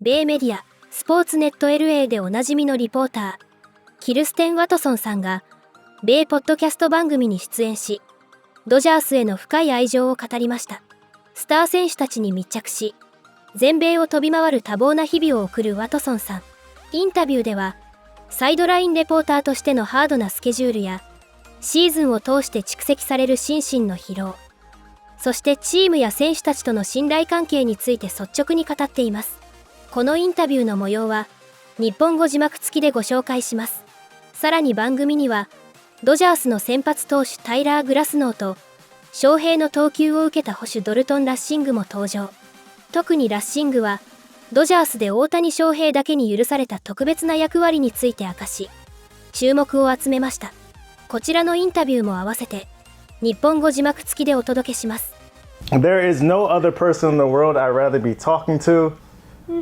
米メディアスポーツネット LA でおなじみのリポーターキルステン・ワトソンさんが米ポッドキャスト番組に出演し、ドジャースへの深い愛情を語りました。スター選手たちに密着し、全米を飛び回る多忙な日々を送るワトソンさん。インタビューではサイドラインレポーターとしてのハードなスケジュールやシーズンを通して蓄積される心身の疲労、そしてチームや選手たちとの信頼関係について率直に語っています。このインタビューの模様は日本語字幕付きでご紹介します。さらに番組にはドジャースの先発投手タイラー・グラスノーと翔平の投球を受けた捕手ドルトン・ラッシングも登場。特にラッシングはドジャースで大谷翔平だけに許された特別な役割について明かし、注目を集めました。こちらのインタビューも合わせて日本語字幕付きでお届けします。There is no other person in the world I'd rather be talking to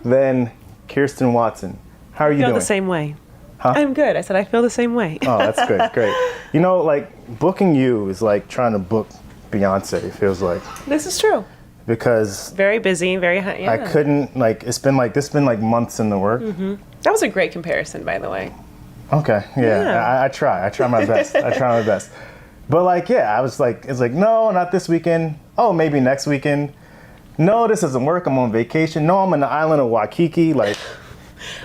than Kirsten Watson. How are you I feel doing? the same way. Huh? I'm good. I said I feel the same way. Oh, that's good. Great. You know, like booking you is like trying to book Beyonce. It feels like This is true. because Very busy, very high. Yeah. I couldn't like it's been like months in the work. That was a great comparison, by the way. Okay, yeah. I try my best. I try my best. But like, yeah, I was like, it's like, no, not this weekend. Oh, maybe next weekend. No, this doesn't work. I'm on vacation. No, I'm on the island of Waikiki. Like,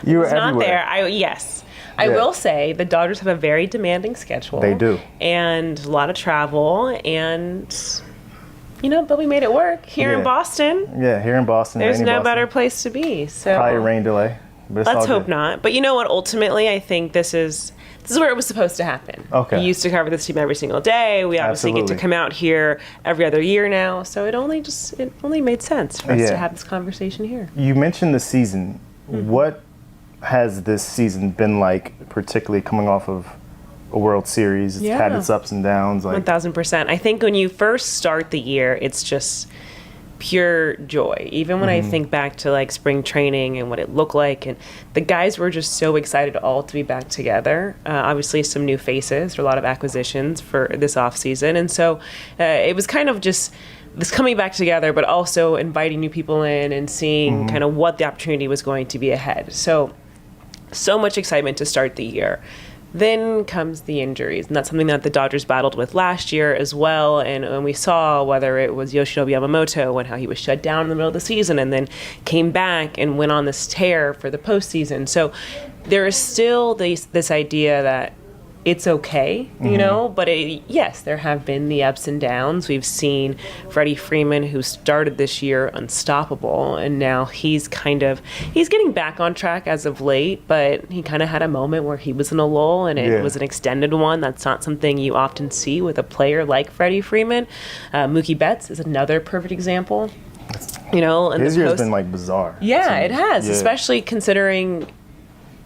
you were It's not everywhere. there. Yes. I Yeah. will say the Dodgers have a very demanding schedule. They do. And a lot of travel and, but we made it work here in Yeah. Boston. Yeah, here in Boston. There's rainy no Boston. better place to be. So Probably a rain delay. But it's let's all hope good. not. But you know what? Ultimately, I think this is where it was supposed to happen. Okay. We used to cover this team every single day. We obviously get to Absolutely. come out here every other year now. So it only made sense for us Yeah. to have this conversation here. You mentioned the season. What has this season been like, particularly coming off of a World Series? It's had Yeah. its ups and downs. Like, 1,000%. I think when you first start the year, it's just pure joy. Even when I think back to like spring training and what it looked like, and the guys were just so excited all to be back together. Obviously, some new faces, there are a lot of acquisitions for this offseason. And so it was kind of just this coming back together, but also inviting new people in and seeing kind of what the opportunity was going to be ahead. So much excitement to start the year. Then comes the injuries, and that's something that the Dodgers battled with last year as well. And we saw whether it was Yoshinobu Yamamoto and how he was shut down in the middle of the season and then came back and went on this tear for the postseason. So there is still this idea that it's okay, but yes, there have been the ups and downs. We've seen Freddie Freeman, who started this year unstoppable, and now he's getting back on track as of late, but he kind of had a moment where he was in a lull, and it was an extended one. That's not something you often see with a player like Freddie Freeman. Mookie Betts is another perfect example. And his year's been like bizarre. Yeah, it has, Yeah. especially considering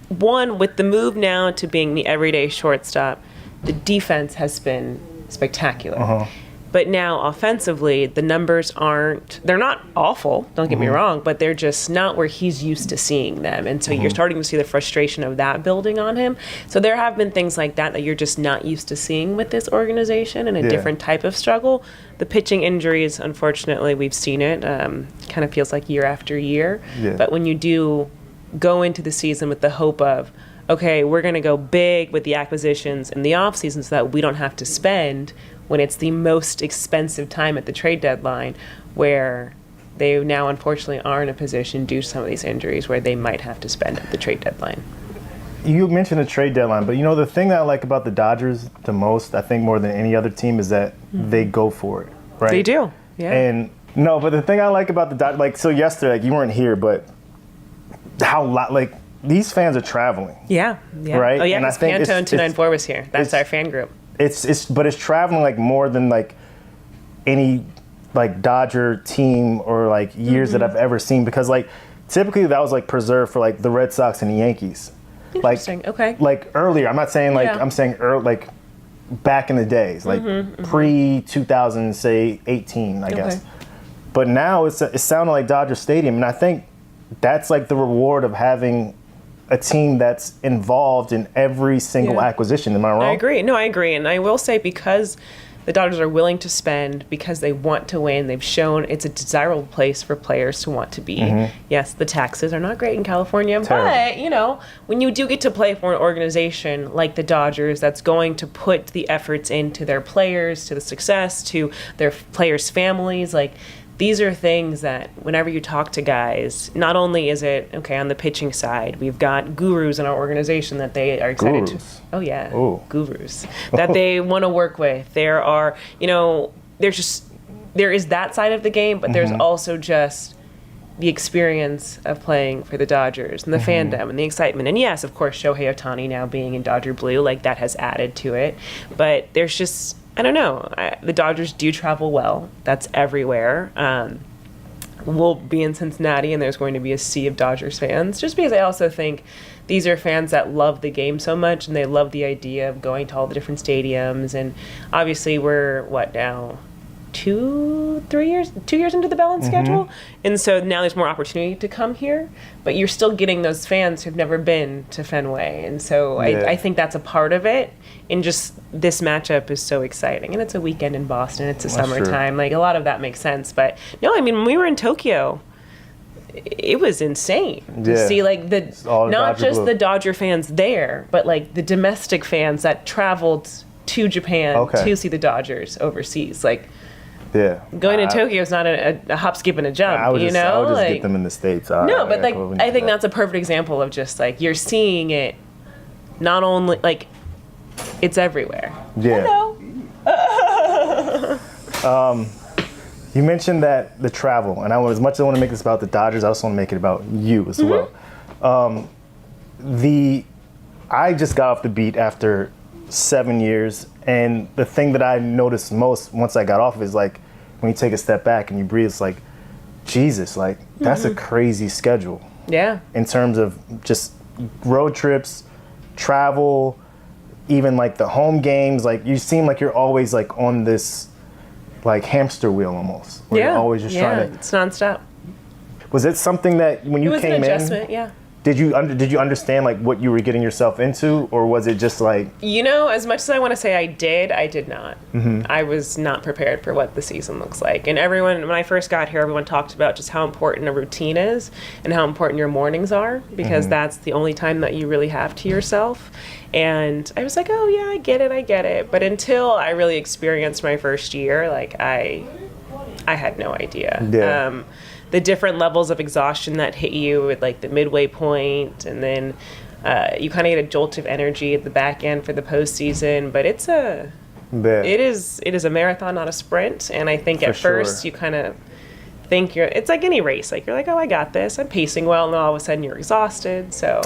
one, with the move now to being the everyday shortstop, the defense has been spectacular. But now offensively, the numbers they're not awful, don't get me wrong, but they're just not where he's used to seeing them. And so you're starting to see the frustration of that building on him. So there have been things like that you're just not used to seeing with this organization, and a different type of struggle. The pitching injuries, unfortunately, we've seen it. Kind of feels like year after year. Yeah. But when you do go into the season with the hope of, okay, we're going to go big with the acquisitions in the offseason so that we don't have to spend when it's the most expensive time at the trade deadline, where they now unfortunately are in a position due to some of these injuries where they might have to spend at the trade deadline. You mentioned the trade deadline, but the thing that I like about the Dodgers the most, I think more than any other team, is that they go for it, right? They do, yeah. And no, but the thing I like about the Dodgers, so yesterday, you weren't here, but these fans are traveling. Yeah. Right? Oh, yeah, And I because think Pantone 294 was here. That's it's- our fan group. But it's traveling like more than like any like Dodger team or like years that I've ever seen, because like typically that was like preserved for like the Red Sox and the Yankees. Interesting. Okay. Like earlier, I'm not saying like, Yeah. I'm saying like back in the days, like pre 2000, say 18, I guess. But now it's sounding like Dodger Stadium, and I think that's like the reward of having a team that's involved in every single acquisition. Am I wrong? I agree. No, I agree. And I will say, because the Dodgers are willing to spend because they want to win. They've shown it's a desirable place for players to want to be. Yes, the taxes are not great in California, but, you know, when you do get to play for an organization like the Dodgers that's going to put the efforts into their players, to the success, to their players' families, like, these are things that whenever you talk to guys, not only is it, okay, on the pitching side, we've got gurus in our organization that they are excited to. Oh, yeah. Ooh. Gurus. That they want to work with. There are, you know, there is that side of the game, but there's also just the experience of playing for the Dodgers and the fandom and the excitement. And yes, of course, Shohei Ohtani now being in Dodger blue, like that has added to it. But there's just, I don't know. The Dodgers do travel well. That's everywhere. We'll be in Cincinnati, and there's going to be a sea of Dodgers fans. Just because I also think these are fans that love the game so much, and they love the idea of going to all the different stadiums. And obviously, we're what now? 2 years into the balance schedule, and so now there's more opportunity to come here, but you're still getting those fans who've never been to Fenway, and so I think that's a part of it. And just this matchup is so exciting, and it's a weekend in Boston, it's a summertime, like a lot of that makes sense. But no, I mean, when we were in Tokyo, it was insane to see like not just the Dodger fans there, but like the domestic fans that traveled to Japan to see the Dodgers overseas, like. Yeah, going to Tokyo is not a hop, skip, and a jump. I would just like, get them in the States. No, but like I think that's a perfect example of just like you're seeing it. Not only like it's everywhere. Yeah. Hello. You mentioned that the travel, and as much as I want to make this about the Dodgers, I also want to make it about you as well. I just got off the beat after 7 years, and the thing that I noticed most once I got off is like when you take a step back and you breathe, it's like Jesus, like that's a crazy schedule. Yeah. In terms of just road trips, travel, even like the home games, like you seem like you're always like on this like hamster wheel almost. Where you're always just trying to. It's nonstop. Was it something that when you came in? It was an adjustment, Did you understand like what you were getting yourself into, or was it just like? You know, as much as I want to say I did not. I was not prepared for what the season looks like. And everyone, when I first got here, everyone talked about just how important a routine is and how important your mornings are, because that's the only time that you really have to yourself. And I was like, oh yeah, I get it. But until I really experienced my first year, like I had no idea. Yeah. The different levels of exhaustion that hit you at like the midway point, and then you kind of get a jolt of energy at the back end for the postseason. But it is a marathon, not a sprint. And I think at first you kind of think it's like any race. Like you're like, oh, I got this. I'm pacing well, and then all of a sudden you're exhausted. So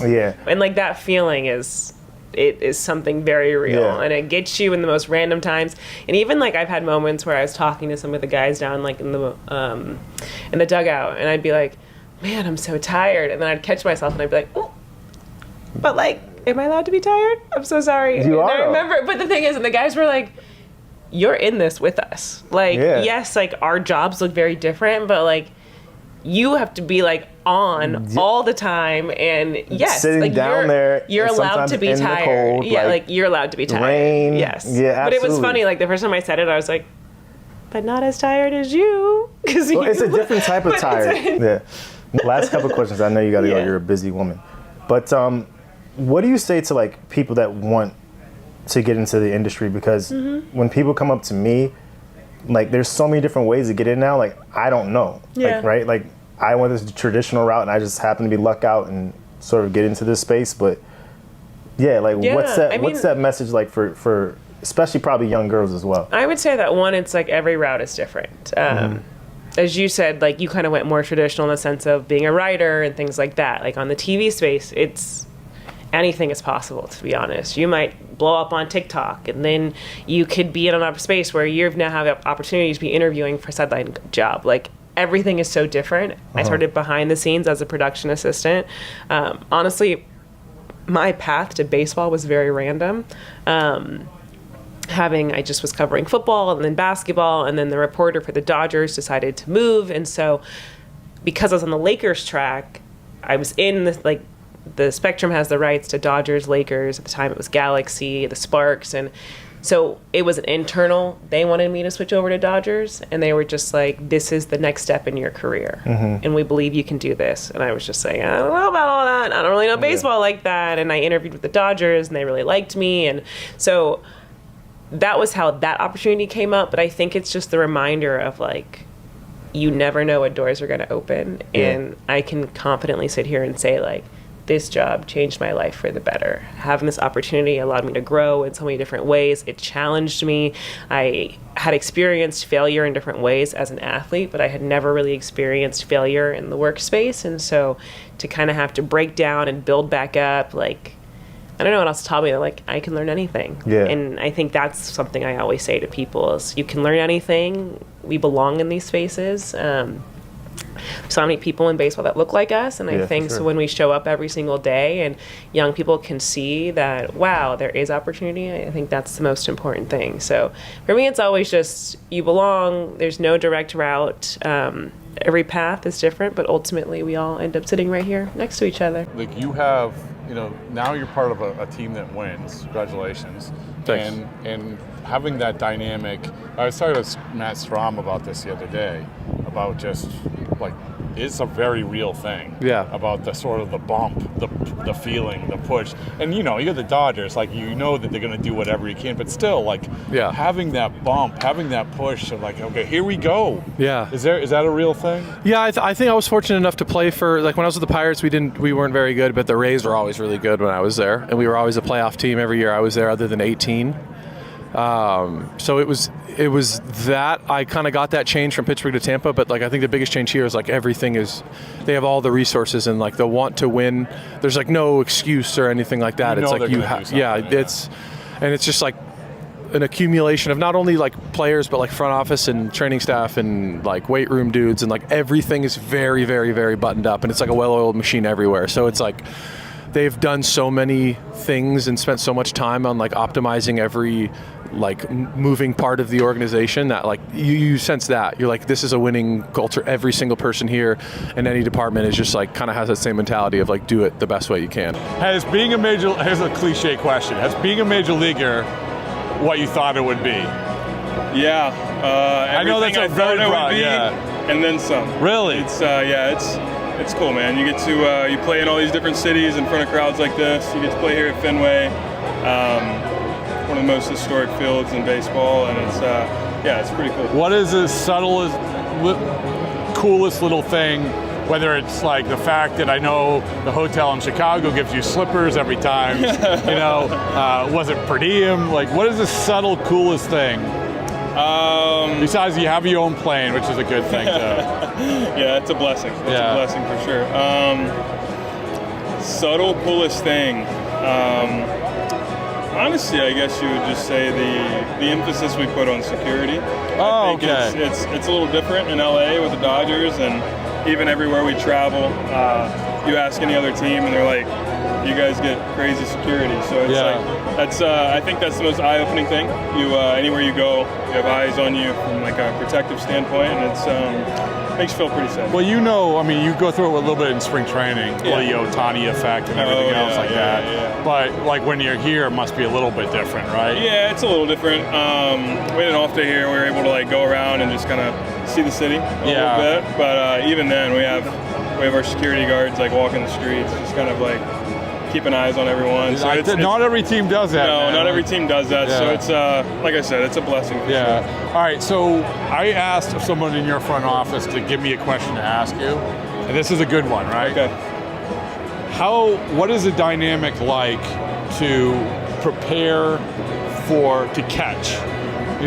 and like that feeling is something very real, and it gets you in the most random times. And even like I've had moments where I was talking to some of the guys down like in the dugout, and I'd be like, man, I'm so tired, and then I'd catch myself and I'd be like, oh, but like, am I allowed to be tired? I'm so sorry. You are. I remember, but the thing is, and the guys were like, you're in this with us. Like, yes, like our jobs look very different, but like you have to be like on all the time, and yes, sitting like down you're allowed to be tired. Cold, like you're allowed to be tired. Rain. Yes. Yeah, absolutely. But it was funny. Like the first time I said it, I was like, but not as tired as you, because it's a different type of tired. Last couple of questions. I know you got to go. You're a busy woman, but what do you say to like people that want to get into the industry? Because when people come up to me, like there's so many different ways to get in now. Like I don't know. Like, right? Like I went this traditional route, and I just happened to be luck out and sort of get into this space. But what's that message like for especially probably young girls as well? I would say that one, it's like every route is different. As you said, like you kind of went more traditional in the sense of being a writer and things like that. Like on the TV space, it's anything is possible, to be honest. You might blow up on TikTok, and then you could be in another space where you now have the opportunity to be interviewing for a sideline job. Like everything is so different. I started behind the scenes as a production assistant. Honestly, my path to baseball was very random. I just was covering football and then basketball, and then the reporter for the Dodgers decided to move. And so because I was on the Lakers track, I was in the Spectrum has the rights to Dodgers, Lakers. At the time it was Galaxy, the Sparks. And So it was an internal. They wanted me to switch over to Dodgers, and they were just like, "This is the next step in your career, and we believe you can do this." And I was just like, "I don't know about all that. I don't really know baseball like that." And I interviewed with the Dodgers, and they really liked me, and so that was how that opportunity came up. But I think it's just the reminder of like, you never know what doors are going to open, and I can confidently sit here and say like, this job changed my life for the better. Having this opportunity allowed me to grow in so many different ways. It challenged me. I had experienced failure in different ways as an athlete, but I had never really experienced failure in the workspace. And so to kind of have to break down and build back up, like, I don't know what else to tell me. Like, I can learn anything. Yeah. And I think that's something I always say to people is you can learn anything. We belong in these spaces. So many people in baseball that look like us, and I think so when we show up every single day and young people can see that, wow, there is opportunity, I think that's the most important thing. So for me, it's always just you belong. There's no direct route. Every path is different, but ultimately we all end up sitting right here next to each other. Like you have, now you're part of a team that wins. Congratulations. Thanks. And having that dynamic, I was talking to Matt Strom about this the other day, about just like, it's a very real thing. Yeah. About the sort of the bump, the feeling, the push. And you're the Dodgers, like that they're gonna do whatever you can, but still like having that bump, having that push of like, okay, here we go. Yeah. Is that a real thing? Yeah, I think I was fortunate enough to play for, like when I was with the Pirates, we weren't very good, but the Rays were always really good when I was there. And we were always a playoff team every year I was there other than 18. So it was that I kind of got that change from Pittsburgh to Tampa, but like I think the biggest change here is like everything is, they have all the resources and like the want to win. There's like no excuse or anything like that. It's like it's just like an accumulation of not only like players but like front office and training staff and like weight room dudes, and like everything is very, very, very buttoned up, and it's like a well-oiled machine everywhere. So it's like they've done so many things and spent so much time on like optimizing every like moving part of the organization that like you sense that you're like, this is a winning culture. Every single person here in any department is just like kind of has that same mentality of like, do it the best way you can. Here's a cliche question. Has being a major leaguer what you thought it would be? Yeah. I know that's a very broad, and then some. Really? It's cool, man. You get to you play in all these different cities in front of crowds like this. You get to play here at Fenway, one of the most historic fields in baseball, and it's pretty cool. What is the subtlest, coolest little thing? Whether it's like the fact that I know the hotel in Chicago gives you slippers every time, was it per diem? Like, what is the subtle coolest thing? Besides, you have your own plane, which is a good thing. Yeah, it's a blessing. It's a blessing for sure. Subtle coolest thing. Honestly, I guess you would just say the emphasis we put on security. I think it's a little different in LA with the Dodgers, and even everywhere we travel. You ask any other team, and they're like, you guys get crazy security. So it's I think that's the most eye-opening thing. Anywhere you go, you have eyes on you from like a protective standpoint, and it's makes you feel pretty safe. Well, you go through it a little bit in spring training, the Ohtani effect and everything else like that. Yeah. But like when you're here, it must be a little bit different, right? Yeah, it's a little different. We had an off day here. We were able to like go around and just kind of see the city a little bit. But even then, we have our security guards like walking the streets, just kind of like keeping eyes on everyone. So not every team does that. No, man. Not every team does that. Yeah. So it's like I said, it's a blessing. For sure. All right. So I asked someone in your front office to give me a question to ask you, and this is a good one, right? Okay. What is the dynamic like to prepare to catch? To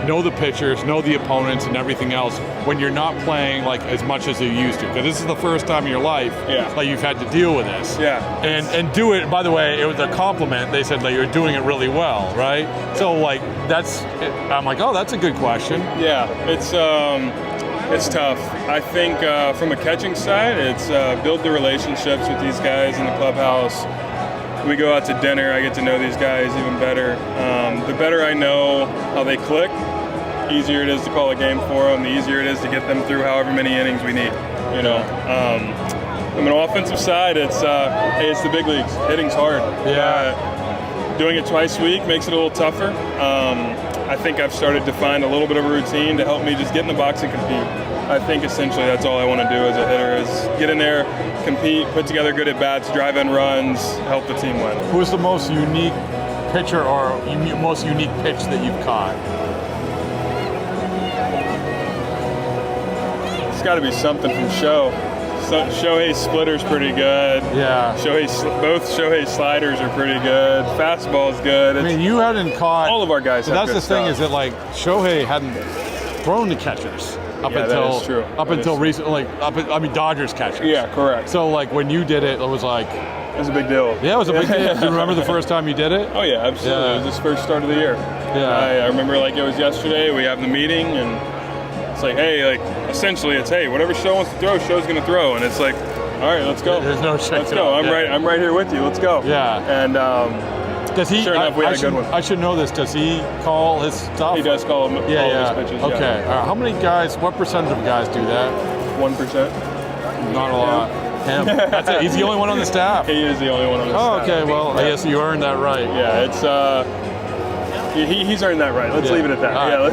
know the pitchers, know the opponents, and everything else when you're not playing like as much as you used to. Because this is the first time in your life like you've had to deal with this. Yeah. And do it. By the way, it was a compliment. They said that you're doing it really well, right? So like I'm like, oh, that's a good question. Yeah, it's tough. I think from a catching side, it's build the relationships with these guys in the clubhouse. We go out to dinner, I get to know these guys even better. The better I know how they click, easier it is to call a game for them, the easier it is to get them through however many innings we need. From an offensive side, it's the big leagues. Hitting's hard. Yeah. doing it twice a week makes it a little tougher. I think I've started to find a little bit of a routine to help me just get in the box and compete. I think essentially that's all I want to do as a hitter is get in there, compete, put together good at-bats, drive in runs, help the team win. Who's the most unique pitcher or most unique pitch that you've caught? It's got to be something from Shohei's splitter's pretty good. Yeah. Both Shohei's sliders are pretty good. Fastball's good. I mean, you hadn't caught. All of our guys have that's good the thing stuff. is that like Shohei hadn't thrown to catchers up Yeah, until that is true. up That until is recently. Dodgers catchers. Yeah, correct. So like when you did it, it was like. It was a big deal. Yeah, it was a big deal. Do you remember the first time you did it? Oh yeah, absolutely. Yeah. It was his first start of the year. Yeah. I remember like it was yesterday. We have the meeting and it's like, hey, like essentially it's hey, whatever Show wants to throw, Show's gonna throw, and it's like, all right, let's go. There's no Let's go. I'm right here with you. Let's go. Yeah. And does he? sure enough, we had a good one. I should know this. Does he call his stuff? He does call him. Yeah, all yeah. his pitches. Okay. Yeah. How many guys? What percentage of guys do that? 1%. Not a lot. Him. That's it. He's the only one on the staff. He is the only one on the Oh, staff. okay. Well, I guess you earned that right. Yeah, it's he's earned that right. Let's Yeah. leave it at that. All right. Yeah.